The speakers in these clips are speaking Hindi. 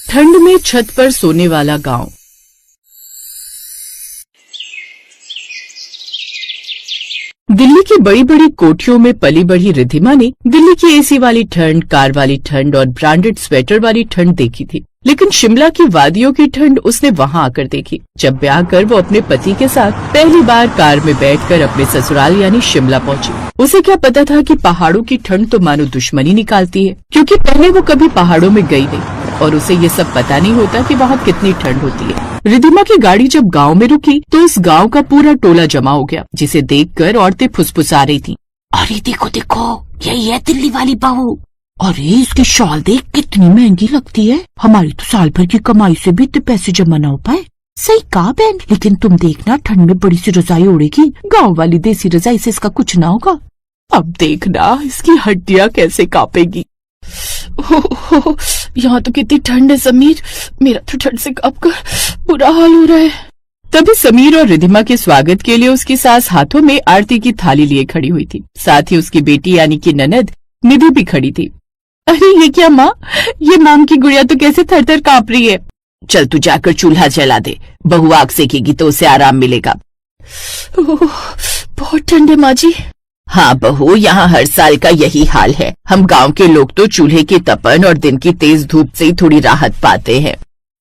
ठंड में छत पर सोने वाला गांव। दिल्ली की बड़ी बड़ी कोठियों में पली बढ़ी रिद्धिमा ने दिल्ली की एसी वाली ठंड, कार वाली ठंड और ब्रांडेड स्वेटर वाली ठंड देखी थी, लेकिन शिमला की वादियों की ठंड उसने वहां आकर देखी, जब ब्याह कर वो अपने पति के साथ पहली बार कार में बैठकर अपने ससुराल यानी शिमला पहुंची। उसे क्या पता था कि पहाड़ों की ठंड तो मानो दुश्मनी निकालती है, क्योंकि पहले वो कभी पहाड़ों में गई नहीं और उसे ये सब पता नहीं होता कि वहाँ कितनी ठंड होती है। रिद्धिमा की गाड़ी जब गांव में रुकी तो उस गांव का पूरा टोला जमा हो गया, जिसे देखकर औरतें फुसफुसा रही थीं। अरे देखो देखो, यही है दिल्ली वाली बहू। अरे इसकी शॉल देख कितनी महंगी लगती है, हमारी तो साल भर की कमाई से भी इतने पैसे जमा ना हो पाए। सही कहा बहन, लेकिन तुम देखना ठंड में बड़ी सी रजाई ओढ़ेगी, गाँव वाली देसी रजाई से इसका कुछ ना होगा। अब देखना इसकी हड्डियां कैसे कांपेगी। यहाँ तो कितनी ठंड है समीर, मेरा तो ठंड से कांपकर बुरा हाल हो रहा है। तभी समीर और रिद्धिमा के स्वागत के लिए उसकी सास हाथों में आरती की थाली लिए खड़ी हुई थी, साथ ही उसकी बेटी यानी कि ननद निधि भी खड़ी थी। अरे ये क्या माँ, ये माम की गुड़िया तो कैसे थर थर कांप रही है। चल तू जाकर चूल्हा जला दे, बहू आग सेकेगी तो उसे आराम मिलेगा। बहुत ठंड है माँ जी। हाँ बहू, यहाँ हर साल का यही हाल है। हम गांव के लोग तो चूल्हे की तपन और दिन की तेज धूप से ही थोड़ी राहत पाते हैं।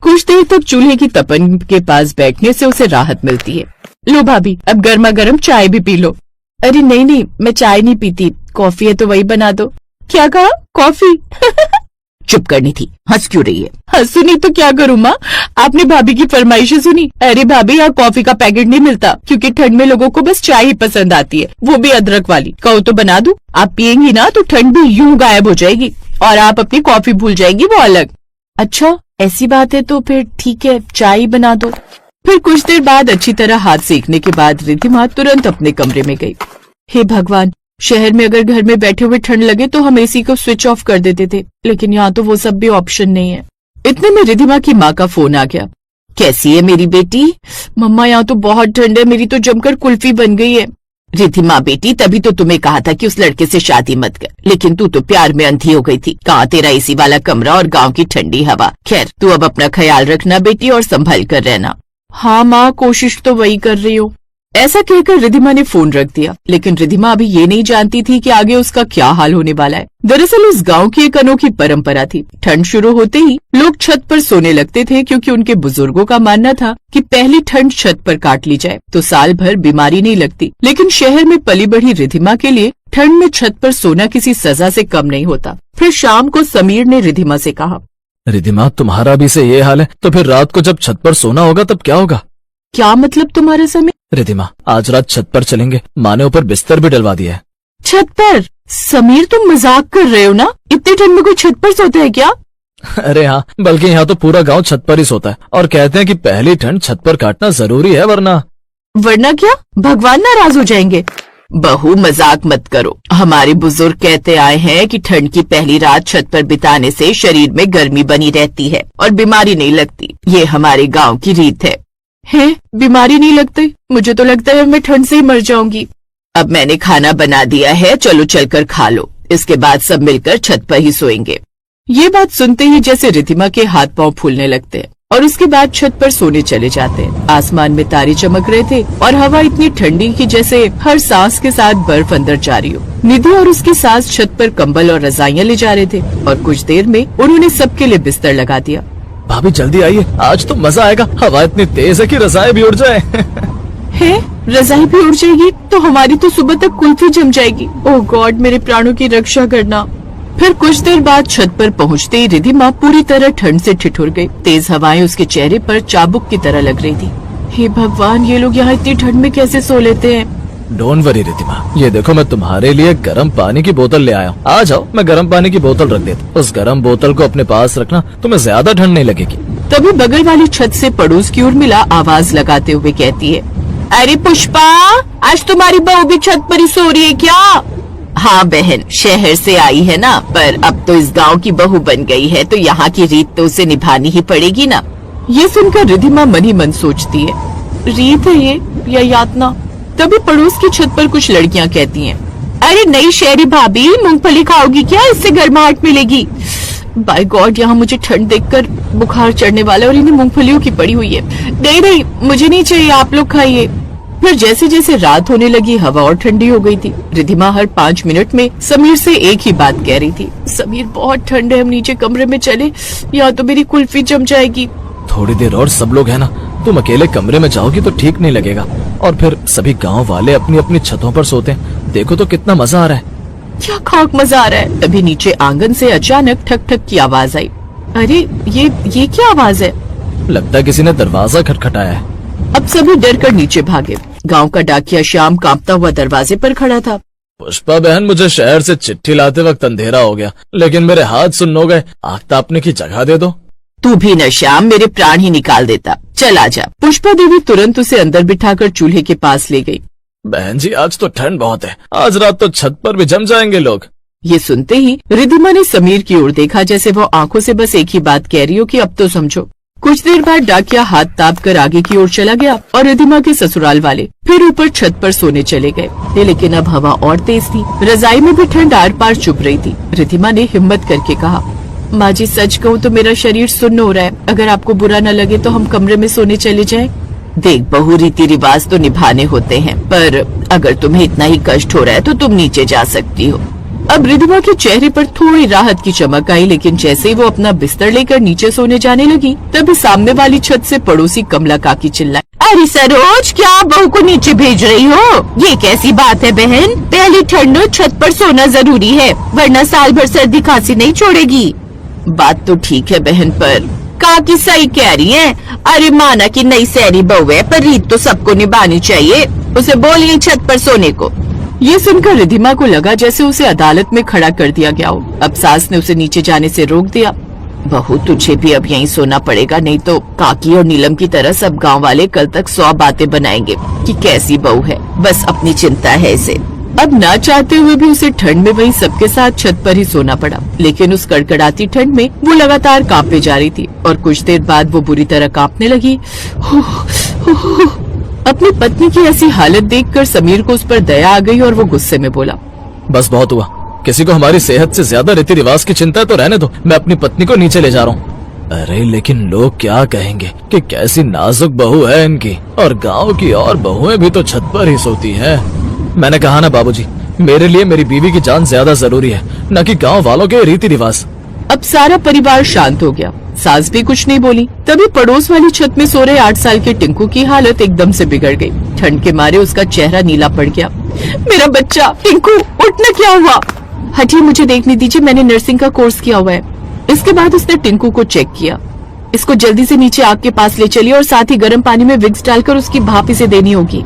कुछ देर तक चूल्हे की तपन के पास बैठने से उसे राहत मिलती है। लो भाभी, अब गर्मा गर्म चाय भी पी लो। अरे नहीं नहीं, मैं चाय नहीं पीती, कॉफी है तो वही बना दो। क्या कहा, कॉफी? चुप करनी थी, हंस क्यों रही है? हंसू नहीं तो क्या करूँ माँ, आपने भाभी की फरमाइशें सुनी। अरे भाभी, यहाँ कॉफी का पैकेट नहीं मिलता, क्योंकि ठंड में लोगों को बस चाय ही पसंद आती है, वो भी अदरक वाली। कहो तो बना दूं? आप पियेंगी ना तो ठंड भी यूं गायब हो जाएगी और आप अपनी कॉफी भूल जाएंगी, वो अलग। अच्छा ऐसी बात है तो फिर ठीक है, चाय ही बना दो। फिर कुछ देर बाद अच्छी तरह हाथ सेकने के बाद रिद्धिमा तुरंत अपने कमरे में गई। हे भगवान, शहर में अगर घर में बैठे हुए ठंड लगे तो हम एसी को स्विच ऑफ कर देते थे, लेकिन यहाँ तो वो सब भी ऑप्शन नहीं है। इतने में रिद्धिमा की माँ का फोन आ गया। कैसी है मेरी बेटी? मम्मा यहाँ तो बहुत ठंड है, मेरी तो जमकर कुल्फी बन गई है। रिद्धिमा बेटी, तभी तो तुम्हें कहा था कि उस लड़के से शादी मत कर, लेकिन तू तो प्यार में अंधी हो गई थी। कहाँ तेरा एसी वाला कमरा और गाँव की ठंडी हवा। खैर तू अब अपना ख्याल रखना बेटी और संभल कर रहना। हाँ माँ, कोशिश तो वही कर रही हूँ। ऐसा कहकर रिद्धिमा ने फोन रख दिया, लेकिन रिद्धिमा अभी ये नहीं जानती थी कि आगे उसका क्या हाल होने वाला है। दरअसल उस गांव की एक अनोखी परंपरा थी। ठंड शुरू होते ही लोग छत पर सोने लगते थे, क्योंकि उनके बुजुर्गों का मानना था कि पहली ठंड छत पर काट ली जाए तो साल भर बीमारी नहीं लगती। लेकिन शहर में पली बढ़ी रिद्धिमा के लिए ठंड में छत पर सोना किसी सजा से कम नहीं होता। फिर शाम को समीर ने रिद्धिमा से कहा, रिद्धिमा तुम्हारा भी से ये हाल है तो फिर रात को जब छत पर सोना होगा तब क्या होगा? क्या मतलब तुम्हारा समीर? रिद्धिमा, आज रात छत पर चलेंगे, माँ ने ऊपर बिस्तर भी डलवा दिया है। छत पर? समीर तुम मजाक कर रहे हो ना, इतनी ठंड में कोई छत पर सोता है क्या? अरे हाँ, बल्कि यहाँ तो पूरा गांव छत पर ही सोता है और कहते हैं कि पहली ठंड छत पर काटना जरूरी है, वरना क्या भगवान नाराज हो जाएंगे? बहू मजाक मत करो, हमारे बुजुर्ग कहते आए हैं कि ठंड की पहली रात छत पर बिताने से शरीर में गर्मी बनी रहती है और बीमारी नहीं लगती। ये हमारे गाँव की रीत है। बीमारी नहीं लगती? मुझे तो लगता है मैं ठंड से ही मर जाऊंगी। अब मैंने खाना बना दिया है, चलो चलकर खा लो, इसके बाद सब मिलकर छत पर ही सोएंगे। ये बात सुनते ही जैसे रिद्धिमा के हाथ पांव फूलने लगते हैं और उसके बाद छत पर सोने चले जाते हैं। आसमान में तारे चमक रहे थे और हवा इतनी ठंडी कि जैसे हर सांस के साथ बर्फ अंदर जा रही हो। निधि और उसकी सास छत पर कंबल और रजाइयाँ ले जा रहे थे और कुछ देर में उन्होंने सबके लिए बिस्तर लगा दिया। भाभी जल्दी आइए, आज तो मजा आएगा, हवा इतनी तेज है कि रजाई भी उड़ जाए। रजाई भी उड़ जाएगी तो हमारी तो सुबह तक कुल्फी जम जाएगी। ओह गॉड, मेरे प्राणों की रक्षा करना। फिर कुछ देर बाद छत पर पहुँचते ही रिद्धिमा पूरी तरह ठंड से ठिठुर गई। तेज हवाएं उसके चेहरे पर चाबुक की तरह लग रही थी। हे भगवान, ये लोग यहाँ इतनी ठंड में कैसे सो लेते हैं? डोंट वरी रिद्धिमा, ये देखो मैं तुम्हारे लिए गर्म पानी की बोतल ले आया हूँ। आ जाओ, मैं गर्म पानी की बोतल रख देता। उस गर्म बोतल को अपने पास रखना, तुम्हें ज्यादा ठंड नहीं लगेगी। तभी बगल वाली छत से पड़ोस की उर्मिला आवाज लगाते हुए कहती है, अरे पुष्पा, आज तुम्हारी बहू भी छत पर ही सो रही है क्या? हाँ बहन, शहर से आई है ना, पर अब तो इस गाँव की बहू बन गई है तो यहाँ की रीत तो उसे निभानी ही पड़ेगी ना। ये सुनकर रिद्धिमा मन ही मन सोचती है, रीत है ये या यातना? तभी पड़ोस की छत पर कुछ लड़कियां कहती हैं, अरे नई शहरी भाभी, मूंगफली खाओगी क्या? इससे गर्माहट मिलेगी। बाय गॉड, यहाँ मुझे ठंड देखकर बुखार चढ़ने वाला है और इन्हें मूंगफलियों की पड़ी हुई है। नहीं नहीं, मुझे नहीं चाहिए, आप लोग खाइए। फिर जैसे जैसे रात होने लगी हवा और ठंडी हो गई थी। रिधिमा हर 5 मिनट में समीर से एक ही बात कह रही थी, समीर बहुत ठंड है, हम नीचे कमरे में चले, यहाँ तो मेरी कुल्फी जम जाएगी। थोड़ी देर और सब लोग है ना, तुम अकेले कमरे में जाओगी तो ठीक नहीं लगेगा। और फिर सभी गांव वाले अपनी अपनी छतों पर सोते हैं, देखो तो कितना मजा आ रहा है। क्या खाक मजा आ रहा है। तभी नीचे आंगन से अचानक ठक ठक की आवाज आई। अरे ये क्या आवाज है? लगता है किसी ने दरवाजा खटखटाया है। अब सभी डर कर नीचे भागे। गांव का डाकिया श्याम कांपता हुआ दरवाजे पर खड़ा था। पुष्पा बहन, मुझे शहर से चिट्ठी लाते वक्त अंधेरा हो गया, लेकिन मेरे हाथ सुन्न हो गए। आग तापने की जगह दे दो। तू भी न श्याम, मेरे प्राण ही निकाल देता। चल आजा। पुष्पा देवी तुरंत उसे अंदर बिठाकर चूल्हे के पास ले गई। बहन जी, आज तो ठंड बहुत है, आज रात तो छत पर भी जम जाएंगे लोग। ये सुनते ही रिधिमा ने समीर की ओर देखा, जैसे वो आंखों से बस एक ही बात कह रही हो कि अब तो समझो। कुछ देर बाद डाकिया हाथ ताप कर आगे की ओर चला गया और रिधिमा के ससुराल वाले फिर ऊपर छत पर सोने चले गए। लेकिन अब हवा और तेज थी, रजाई में भी ठंड आर पार चुभ रही थी। रिधिमा ने हिम्मत करके कहा, माँ जी सच कहूँ तो मेरा शरीर सुन्न हो रहा है, अगर आपको बुरा न लगे तो हम कमरे में सोने चले जाएं। देख बहू, रीति रिवाज तो निभाने होते हैं, पर अगर तुम्हें इतना ही कष्ट हो रहा है तो तुम नीचे जा सकती हो। अब रिधिमा के चेहरे पर थोड़ी राहत की चमक आई, लेकिन जैसे ही वो अपना बिस्तर लेकर नीचे सोने जाने लगी, तभी सामने वाली छत से पड़ोसी कमला काकी चिल्लाई, अरे सरोज, क्या आप बहू को नीचे भेज रही हो? ये कैसी बात है बहन? पहली ठंड में छत पर सोना जरूरी है, वरना साल भर सर्दी खांसी नहीं छोड़ेगी। बात तो ठीक है बहन, पर काकी सही कह रही है। अरे माना कि नई सैरी बहू है, पर रीत तो सबको निभानी चाहिए। उसे बोलिए छत पर सोने को। ये सुनकर रिधिमा को लगा जैसे उसे अदालत में खड़ा कर दिया गया हो। अब सास ने उसे नीचे जाने से रोक दिया। बहू, तुझे भी अब यहीं सोना पड़ेगा, नहीं तो काकी और नीलम की तरह सब गांव वाले कल तक 100 बातें बनाएंगे कि कैसी बहू है, बस अपनी चिंता है इसे। अब ना चाहते हुए भी उसे ठंड में वहीं सबके साथ छत पर ही सोना पड़ा। लेकिन उस कड़कड़ाती ठंड में वो लगातार कांपे जा रही थी और कुछ देर बाद वो बुरी तरह कांपने लगी। अपनी पत्नी की ऐसी हालत देखकर समीर को उस पर दया आ गई और वो गुस्से में बोला, बस बहुत हुआ, किसी को हमारी सेहत से ज्यादा रीति रिवाज की चिंता तो रहने दो, मैं अपनी पत्नी को नीचे ले जा रहा हूँ। अरे लेकिन लोग क्या कहेंगे कि कैसी नाजुक बहू है इनकी, और गांव की और बहुएं भी तो छत पर ही सोती हैं। मैंने कहा ना बाबूजी, मेरे लिए मेरी बीवी की जान ज्यादा जरूरी है, न कि गांव वालों के रीति रिवाज। अब सारा परिवार शांत हो गया। सास भी कुछ नहीं बोली। तभी पड़ोस वाली छत में सो रहे 8 साल के टिंकू की हालत एकदम से बिगड़ गई। ठंड के मारे उसका चेहरा नीला पड़ गया। मेरा बच्चा टिंकू, उठना, क्या हुआ? हटिए, मुझे देखने दीजिए, मैंने नर्सिंग का कोर्स किया हुआ है। इसके बाद उसने टिंकू को चेक किया। इसको जल्दी से नीचे आग के पास ले चलिए और साथ ही गर्म पानी में विक्स डालकर उसकी भाप इसे देनी होगी।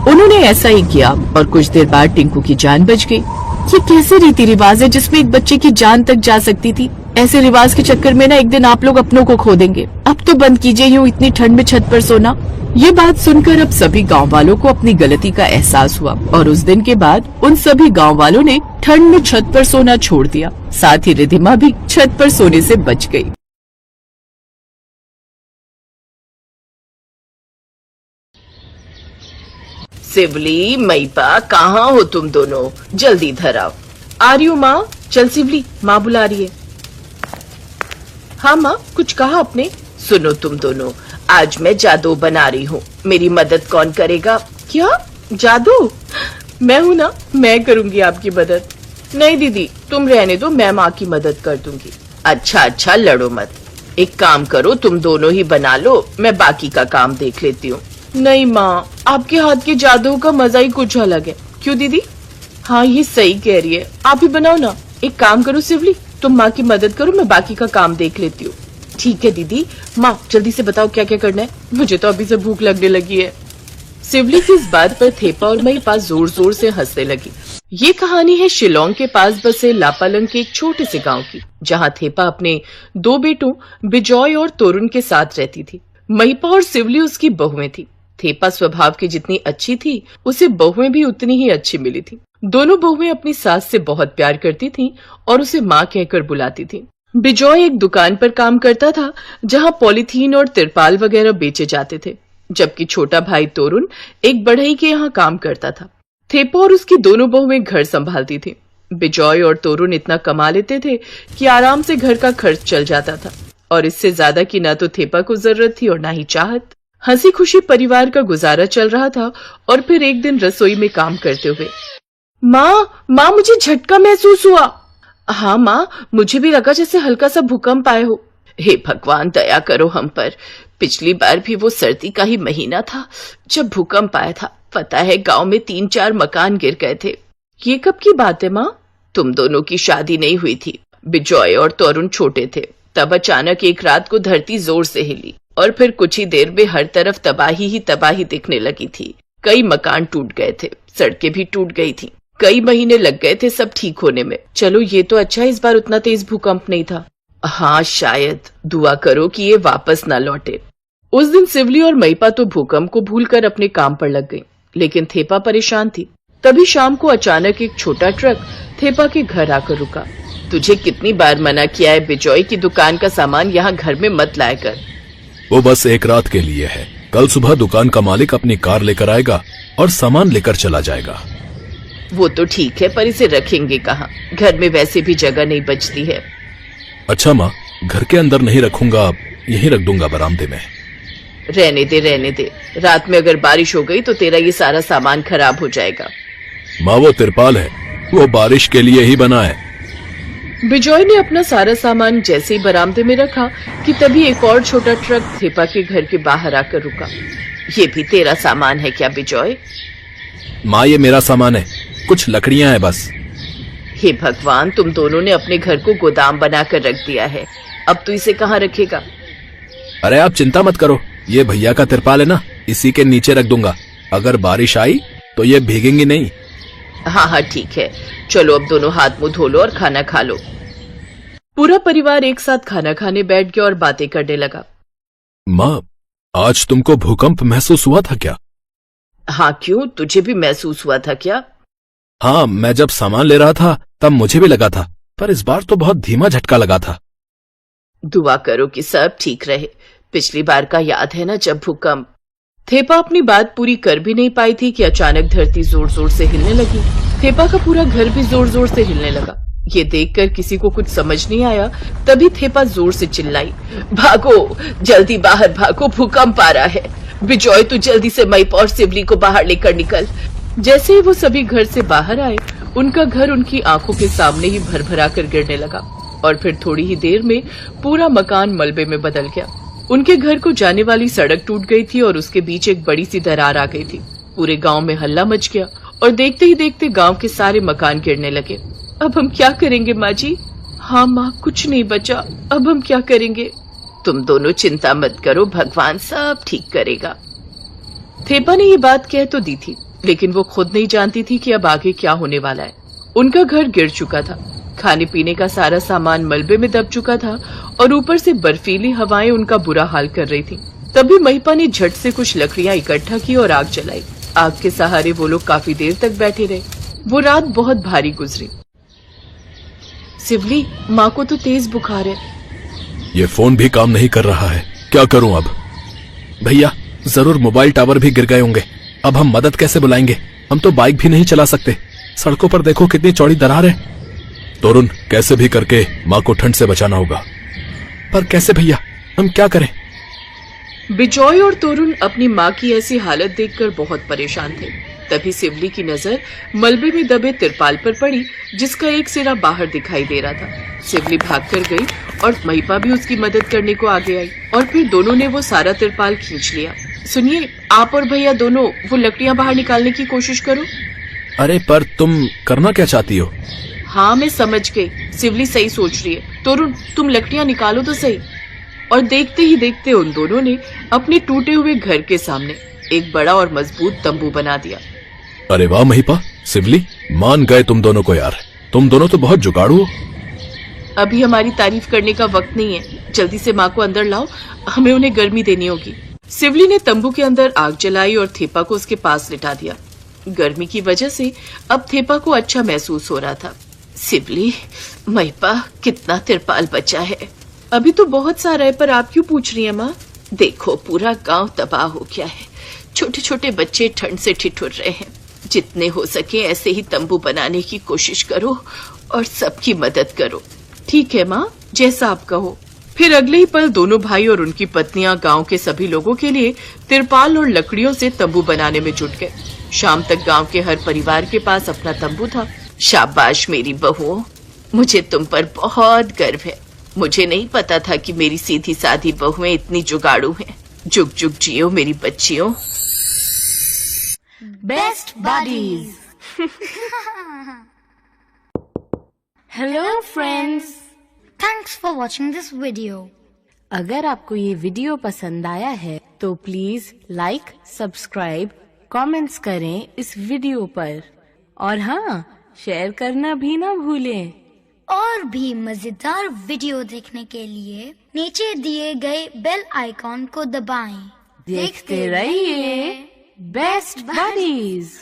उन्होंने ऐसा ही किया और कुछ देर बाद टिंकू की जान बच गई। ये कैसे रीति रिवाज है जिसमें एक बच्चे की जान तक जा सकती थी? ऐसे रिवाज के चक्कर में ना एक दिन आप लोग अपनों को खो देंगे। अब तो बंद कीजिए यूं इतनी ठंड में छत पर सोना। ये बात सुनकर अब सभी गांव वालों को अपनी गलती का एहसास हुआ और उस दिन के बाद उन सभी गांव वालों ने ठंड में छत पर सोना छोड़ दिया। साथ ही रिधिमा भी छत पर सोने से बच गई। सिवली, मैपा, कहाँ हो तुम दोनों? जल्दी इधर आओ। आ रही हूँ माँ। चल सिवली, माँ बुला रही है। हाँ माँ, कुछ कहा आपने? सुनो तुम दोनों, आज मैं जादू बना रही हूँ, मेरी मदद कौन करेगा? क्या जादू? मैं हूँ ना, मैं करूँगी आपकी मदद। नहीं दीदी, तुम रहने दो, मैं माँ की मदद कर दूंगी। अच्छा, लड़ो मत। एक काम करो, तुम दोनों ही बना लो, मैं बाकी का काम देख लेती हूँ। नहीं माँ, आपके हाथ के जादू का मजा ही कुछ अलग है। क्यों दीदी? हाँ, ये सही कह रही है, आप ही बनाओ ना। एक काम करो सिवली, तुम माँ की मदद करो, मैं बाकी का काम देख लेती हूँ। ठीक है दीदी। माँ जल्दी से बताओ क्या क्या करना है, मुझे तो अभी से भूख लगने लगी है। सिवली की इस बात पर थेपा और महिपा जोर जोर से हंसने लगी। ये कहानी है शिलोंग के पास बसे लापालंग के एक छोटे से गांव की, जहाँ थेपा अपने 2 बेटों बिजॉय और तोरुण के साथ रहती थी। महिपा और सिवली उसकी बहुएं थी। थेपा स्वभाव की जितनी अच्छी थी, उसे बहुएं भी उतनी ही अच्छी मिली थी। दोनों बहुएं अपनी सास से बहुत प्यार करती थीं और उसे माँ कहकर बुलाती थीं। बिजॉय एक दुकान पर काम करता था, जहाँ पॉलीथीन और तिरपाल वगैरह बेचे जाते थे, जबकि छोटा भाई तोरुण एक बढ़ई के यहाँ काम करता था। थेपा और उसकी दोनों बहुएं घर संभालती थी। बिजॉय और तोरुण इतना कमा लेते थे कि आराम से घर का खर्च चल जाता था, और इससे ज्यादा की ना तो थेपा को जरूरत थी और ना ही चाहत। हंसी खुशी परिवार का गुजारा चल रहा था। और फिर एक दिन रसोई में काम करते हुए, माँ मुझे झटका महसूस हुआ। हाँ माँ, मुझे भी लगा जैसे हल्का सा भूकंप आए हो। हे भगवान, दया करो हम पर। पिछली बार भी वो सर्दी का ही महीना था जब भूकंप आया था। पता है गांव में 3-4 मकान गिर गए थे। ये कब की बात है माँ? तुम दोनों की शादी नहीं हुई थी, बिजॉय और तोरुण छोटे थे। तब अचानक एक रात को धरती जोर से हिली और फिर कुछ ही देर में हर तरफ तबाही ही तबाही दिखने लगी थी। कई मकान टूट गए थे, सड़कें भी टूट गई थी। कई महीने लग गए थे सब ठीक होने में। चलो ये तो अच्छा, इस बार उतना तेज भूकंप नहीं था। हाँ शायद, दुआ करो कि ये वापस ना लौटे। उस दिन सिवली और महिपा तो भूकंप को भूलकर अपने काम पर लग गई, लेकिन थेपा परेशान थी। तभी शाम को अचानक एक छोटा ट्रक थेपा के घर आकर रुका। तुझे कितनी बार मना किया है बिजॉय की दुकान का सामान यहाँ घर में मत लाया कर। वो बस एक रात के लिए है। कल सुबह दुकान का मालिक अपनी कार लेकर आएगा और सामान लेकर चला जाएगा। वो तो ठीक है, पर इसे रखेंगे कहाँ? घर में वैसे भी जगह नहीं बचती है। अच्छा माँ, घर के अंदर नहीं रखूंगा, यहीं रख दूंगा बरामदे में। रहने दे। रात में अगर बारिश हो गई तो तेरा ये सारा सामान खराब हो जाएगा। माँ वो तिरपाल है, वो बारिश के लिए ही बना है। बिजॉय ने अपना सारा सामान जैसे ही बरामदे में रखा कि तभी एक और छोटा ट्रक थेपा के घर के बाहर आकर रुका। ये भी तेरा सामान है क्या बिजॉय? माँ ये मेरा सामान है, कुछ लकड़ियां हैं बस। हे भगवान, तुम दोनों ने अपने घर को गोदाम बनाकर रख दिया है। अब तू इसे कहाँ रखेगा? अरे आप चिंता मत करो, ये भैया का तिरपाल है ना, इसी के नीचे रख दूंगा। अगर बारिश आई तो ये भीगेंगी नहीं। हाँ ठीक है, चलो अब दोनों हाथ मुंह धो लो और खाना खा लो। पूरा परिवार एक साथ खाना खाने बैठ गया और बातें करने लगा। माँ, आज तुमको भूकंप महसूस हुआ था क्या? हाँ क्यों, तुझे भी महसूस हुआ था क्या? हाँ, मैं जब सामान ले रहा था तब मुझे भी लगा था, पर इस बार तो बहुत धीमा झटका लगा था। दुआ करो कि सब ठीक रहे। पिछली बार का याद है ना जब भूकंप? थेपा अपनी बात पूरी कर भी नहीं पाई थी कि अचानक धरती जोर जोर से हिलने लगी। थेपा का पूरा घर भी जोर जोर से हिलने लगा। ये देखकर किसी को कुछ समझ नहीं आया। तभी थेपा जोर से चिल्लाई, भागो, जल्दी बाहर भागो, भूकंप आ रहा है। बिजॉय तू जल्दी से महिपा और सिवली को बाहर लेकर निकल। जैसे ही वो सभी घर से बाहर आए, उनका घर उनकी आंखों के सामने ही भरभरा कर गिरने लगा और फिर थोड़ी ही देर में पूरा मकान मलबे में बदल गया। उनके घर को जाने वाली सड़क टूट गई थी और उसके बीच एक बड़ी सी दरार आ गई थी। पूरे गांव में हल्ला मच गया और देखते ही देखते गांव के सारे मकान गिरने लगे। अब हम क्या करेंगे माँ जी? हाँ माँ, कुछ नहीं बचा, अब हम क्या करेंगे? तुम दोनों चिंता मत करो, भगवान सब ठीक करेगा। थेपा ने ये बात कह तो दी थी, लेकिन वो खुद नहीं जानती थी कि अब आगे क्या होने वाला है। उनका घर गिर चुका था, खाने पीने का सारा सामान मलबे में दब चुका था और ऊपर से बर्फीली हवाएं उनका बुरा हाल कर रही थी। तभी महिपा ने झट से कुछ लकड़ियां इकट्ठा की और आग जलाई। आग के सहारे वो लोग काफी देर तक बैठे रहे। वो रात बहुत भारी गुजरी। सिवली, माँ को तो तेज बुखार है। ये फोन भी काम नहीं कर रहा है, क्या करूं अब? भैया, जरूर मोबाइल टावर भी गिर गए होंगे। अब हम मदद कैसे बुलाएंगे? हम तो बाइक भी नहीं चला सकते। सड़कों पर देखो कितनी चौड़ी दरार है। तोरुण, कैसे भी करके माँ को ठंड से बचाना होगा। पर कैसे भैया, हम क्या करें? बिजॉय और तोरुण अपनी माँ की ऐसी हालत देखकर बहुत परेशान थे। तभी सिवली की नजर मलबे में दबे तिरपाल पर पड़ी, जिसका एक सिरा बाहर दिखाई दे रहा था। सिवली भागकर गई और महिपा भी उसकी मदद करने को आगे आई और फिर दोनों ने वो सारा तिरपाल खींच लिया। सुनिए, आप और भैया दोनों वो लकड़ियां बाहर निकालने की कोशिश करो। अरे पर तुम करना क्या चाहती हो? हाँ मैं समझ गई, सिवली सही सोच रही है। तोरुण, तुम लकड़ियां निकालो तो सही। और देखते ही देखते उन दोनों ने अपने टूटे हुए घर के सामने एक बड़ा और मजबूत तंबू बना दिया। अरे वाह महिपा, सिवली, मान गए तुम दोनों को यार। तुम दोनों तो बहुत जुगाड़ू हो। अभी हमारी तारीफ करने का वक्त नहीं है, जल्दी से माँ को अंदर लाओ, हमें उन्हें गर्मी देनी होगी। सिवली ने तंबू के अंदर आग जलाई और थेपा को उसके पास लिटा दिया। गर्मी की वजह से अब थेपा को अच्छा महसूस हो रहा था। सिवली, महिपा, कितना तिरपाल बचा है? अभी तो बहुत सारा है, पर आप क्यों पूछ रही हैं माँ? देखो, पूरा गांव तबाह हो गया है। छोटे छोटे बच्चे ठंड से ठिठुर रहे हैं। जितने हो सके ऐसे ही तंबू बनाने की कोशिश करो और सबकी मदद करो। ठीक है माँ, जैसा आप कहो। फिर अगले ही पल दोनों भाई और उनकी पत्नियां गांव के सभी लोगों के लिए तिरपाल और लकड़ियों से तंबू बनाने में जुट गए। शाम तक गांव के हर परिवार के पास अपना तंबू था। शाबाश मेरी बहुओं, मुझे तुम पर बहुत गर्व है। मुझे नहीं पता था कि मेरी सीधी साधी बहुएं इतनी जुगाड़ू हैं। जुग जुग जियो मेरी बच्चियों। Best buddies. Hello friends, Thanks for watching this video. अगर आपको ये वीडियो पसंद आया है तो प्लीज लाइक, सब्सक्राइब, कमेंट्स करें इस वीडियो पर और हाँ, शेयर करना भी ना भूलें। और भी मजेदार वीडियो देखने के लिए नीचे दिए गए बेल आइकॉन को दबाएं। देखते रहिए बेस्ट बडीज।